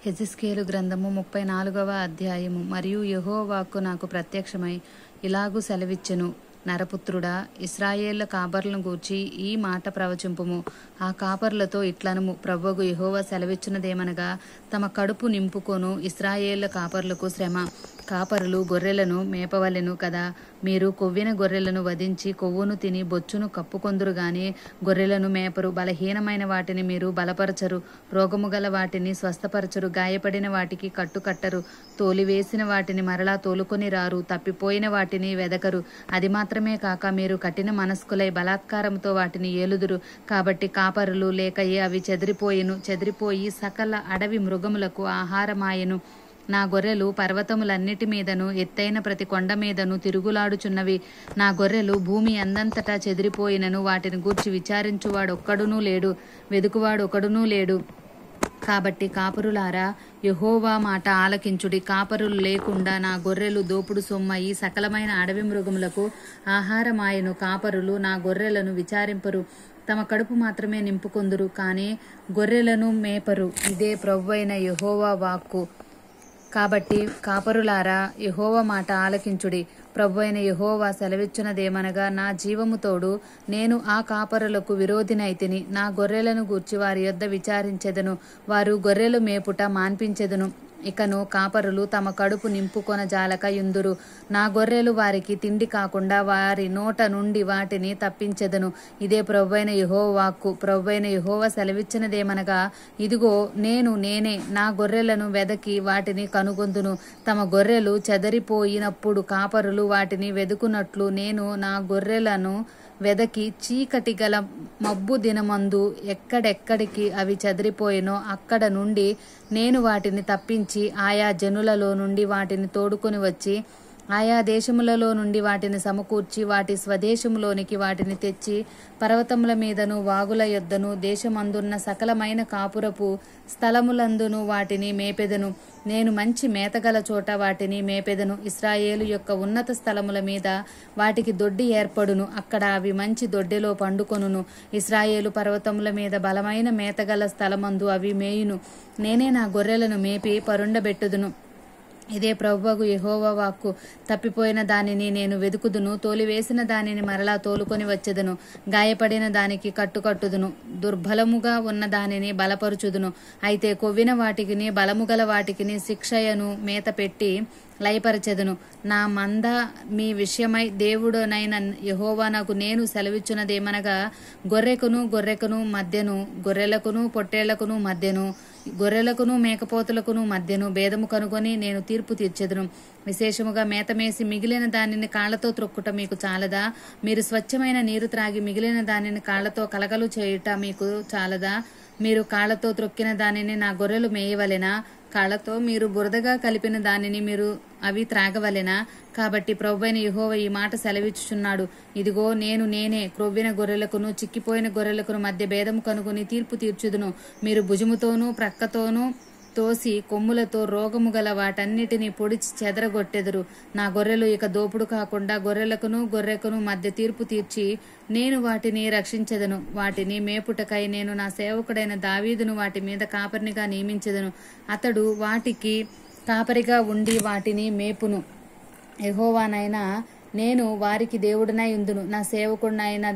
హెజెస్కేలు గ్రంథము 34వ అధ్యాయము. మరియు యెహోవా వాక్కు నాకు ప్రత్యక్షమై ఇలాగు సెలవిచ్చెను, నరపుత్రుడా, ఇశ్రాయేళ్ల కాపరులను గూర్చి ఈ మాట ప్రవచింపుము. ఆ కాపరులతో ఇట్లనుము, ప్రభువగు యెహోవా సెలవిచ్చున్నదేమనగా, తమ కడుపు నింపుకొను ఇశ్రాయేళ్ల కాపరులకు శ్రమ. కాపరులు గొర్రెలను మేపవలెను కదా. మీరు కొవ్విన గొర్రెలను వధించి కొవ్వును తిని బొచ్చును కప్పుకొందురు గాని గొర్రెలను మేపరు. బలహీనమైన వాటిని మీరు బలపరచరు, రోగము గల వాటిని స్వస్థపరచరు, గాయపడిన వాటికి కట్టుకట్టరు, తోలివేసిన వాటిని మరలా తోలుకొని రారు, తప్పిపోయిన వాటిని వెదకరు. అది మాత్రమే కాక మీరు కఠిన మనస్కులై బలాత్కారంతో వాటిని ఏలుదురు. కాబట్టి కాపరులు లేకయే అవి చెదిరిపోయి సకల అడవి మృగములకు ఆహారమాయెను. నా గొర్రెలు పర్వతములన్నిటి మీదను ఎత్తైన ప్రతి కొండ మీదను తిరుగులాడుచున్నవి. నా గొర్రెలు భూమి అందంతటా చెదిరిపోయినను వాటిని గూర్చి విచారించువాడొక్కడునూ లేడు, వెదుకువాడొకడునూ లేడు. కాబట్టి కాపరులారా, యెహోవా మాట ఆలకించుడి. కాపరులు లేకుండా నా గొర్రెలు దోపుడు సొమ్మయి సకలమైన అడవి మృగములకు ఆహారమాయెను. కాపరులు నా గొర్రెలను విచారింపరు, తమ కడుపు మాత్రమే నింపుకొందురు, కానీ గొర్రెలను మేపరు. ఇదే ప్రభువైన యెహోవా వాక్కు. కాబట్టి కాపరులారా, యెహోవా మాట ఆలకించుడి. ప్రభువైన యెహోవా సెలవిచ్చున్నదేమనగా, నా జీవము తోడు నేను ఆ కాపరులకు విరోధినైతిని. నా గొర్రెలను గూర్చి వారి యొద్ద విచారించెదను, వారు గొర్రెలు మేపుట మాన్పించెదను. ఇకను కాపరులు తమ కడుపు నింపుకొనజాలక యుందురు. నా గొర్రెలు వారికి తిండి కాకుండా వారి నోట నుండి వాటిని తప్పించెదను. ఇదే ప్రభువైన యెహోవా వాక్కు. ప్రభువైన యెహోవా సెలవిచ్చినదేమనగా, ఇదిగో నేనే నా గొర్రెలను వెదకి వాటిని కనుగొందును. తమ గొర్రెలు చెదరిపోయినప్పుడు కాపరులు వాటిని వెదుకున్నట్లు నేను నా గొర్రెలను వెదకి చీకటి గల మబ్బు దినమందు ఎక్కడెక్కడికి అవి చెదిరిపోయినో అక్కడ నుండి నేను వాటిని తప్పించి ఆయా జనులలో నుండి వాటిని తోడుకొని వచ్చి ఆయా దేశములలో నుండి వాటిని సమకూర్చి వాటి స్వదేశములోనికి వాటిని తెచ్చి పర్వతముల మీదను వాగుల యొద్దను దేశమందున్న సకలమైన కాపురపు స్థలములందును వాటిని మేపెదను. నేను మంచి మేతగల చోట వాటిని మేపెదను. ఇశ్రాయేలు యొక్క ఉన్నత స్థలముల మీద వాటికి దొడ్డి ఏర్పడును, అక్కడ అవి మంచి దొడ్డెలో పండుకొనును. ఇశ్రాయేలు పర్వతముల మీద బలమైన మేతగల స్థలమందు అవి మేయును. నేనే నా గొర్రెలను మేపి పరుండబెట్టుదును. ఇదే ప్రభువగు యెహోవా వాక్కు. తప్పిపోయిన దానిని నేను వెదుకుదును, తోలివేసిన దానిని మరలా తోలుకొని వచ్చెదను. గాయపడిన దానికి కట్టుదును, దుర్బలముగా ఉన్న దానిని బలపరుచుదును. అయితే కొవ్విన వాటికిని బలముగల వాటికిని శిక్షయను మేత పెట్టి లయపరచెదను. నా మంద మీ విషయమై దేవుడనైన యెహోవా నాకు నేను సెలవిచ్చున్నదేమనగా, గొర్రెకును మధ్యను, గొర్రెలకును పొట్టేళ్లకును మధ్యను, గొర్రెలకును మేకపోతులకును మధ్యను భేదము కనుగొని నేను తీర్పు తీర్చెదను. విశేషముగా మేతమేసి మిగిలిన దానిని కాళ్లతో త్రొక్కుట మీకు చాలదా? మీరు స్వచ్ఛమైన నీరు త్రాగి మిగిలిన దానిని కాళ్లతో కలగలు చేయుట మీకు చాలదా? మీరు కాళ్లతో త్రొక్కిన దానిని నా గొర్రెలు మేయవలెనా? కాళ్లతో మీరు బురదగా కలిపిన దానిని మీరు అవి త్రాగవలెనా? కాబట్టి ప్రభువైన యెహోవా ఈ మాట సెలవిచ్చుచున్నాడు, ఇదిగో నేనే క్రొవ్విన గొర్రెలకును చిక్కిపోయిన గొర్రెలకును మధ్య భేదము కనుగొని తీర్పు తీర్చుదును. మీరు భుజముతోనూ ప్రక్కతోనూ తోసి కొమ్ములతో రోగము గల వాటన్నిటినీ పొడిచి చెదరగొట్టెదరు. నా గొర్రెలు ఇక దోపుడు కాకుండా గొర్రెకును మధ్య తీర్పు తీర్చి నేను వాటిని రక్షించెదను. వాటిని మేపుటకై నేను నా సేవకుడైన దావీదును వాటి మీద కాపరినిగా నియమించెదను. అతడు వాటికి కాపరిగా ఉండి వాటిని మేపును. యెహోవానైనా నేను వారికి దేవుడనై ఉందును. నా సేవకుడినైన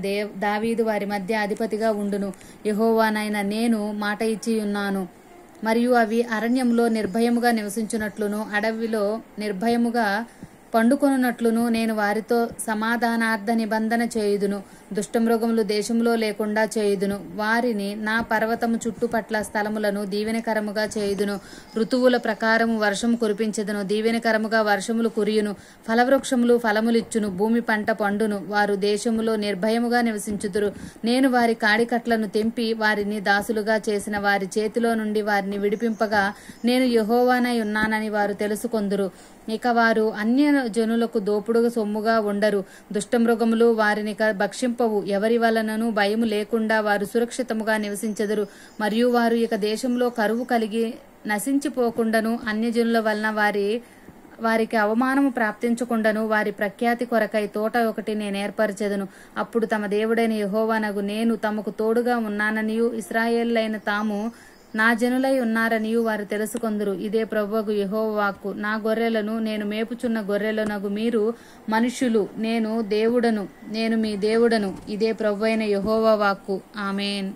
దావీదు వారి మధ్య అధిపతిగా ఉండును. యెహోవానైనా నేను మాట ఇచ్చి ఉన్నాను. మరియు అవి అరణ్యంలో నిర్భయముగా నివసించున్నట్లును అడవిలో నిర్భయముగా పండుకొనున్నట్లును నేను వారితో సమాధానార్థ నిబంధన చేయుదును. దుష్టమృగములు దేశంలో లేకుండా చేయుదును. వారిని నా పర్వతము చుట్టుపట్ల స్థలములను దీవెనకరముగా చేయుదును. ఋతువుల ప్రకారము వర్షము కురిపించెదను, దీవెనకరముగా వర్షములు కురియును. ఫలవృక్షములు ఫలములిచ్చును, భూమి పంట పండును. వారు దేశములో నిర్భయముగా నివసించుదురు. నేను వారి కాడికట్లను తెంపి వారిని దాసులుగా చేసిన వారి చేతిలో నుండి వారిని విడిపింపగా నేను యెహోవానై ఉన్నానని వారు తెలుసుకొందురు. ఇక వారు అన్య జనులకు దోపుడు సొమ్ముగా ఉండరు. దుష్టమృగములు వారిని భక్షింపవు. ఎవరి వలనను భయము లేకుండా వారు సురక్షితముగా నివసించెదరు. మరియు వారు ఇక దేశంలో కరువు కలిగి నశించిపోకుండాను అన్యజనుల వలన వారికి అవమానము ప్రాప్తించకుండాను వారి ప్రఖ్యాతి కొరకై తోట ఒకటి నేను ఏర్పరచెదను. అప్పుడు తమ దేవుడైన యెహోవానగు నేను తమకు తోడుగా ఉన్నాననియు ఇశ్రాయేలులైన తాము నా జనులై ఉన్నారనియు వారు తెలుసుకొందురు. ఇదే ప్రభువగు యెహోవా వాక్కు. నా గొర్రెలను నేను మేపుచున్న గొర్రెలనగు మీరు మనుష్యులు, నేను దేవుడను, నేను మీ దేవుడను. ఇదే ప్రభువైన యెహోవా వాక్కు. ఆమేన్.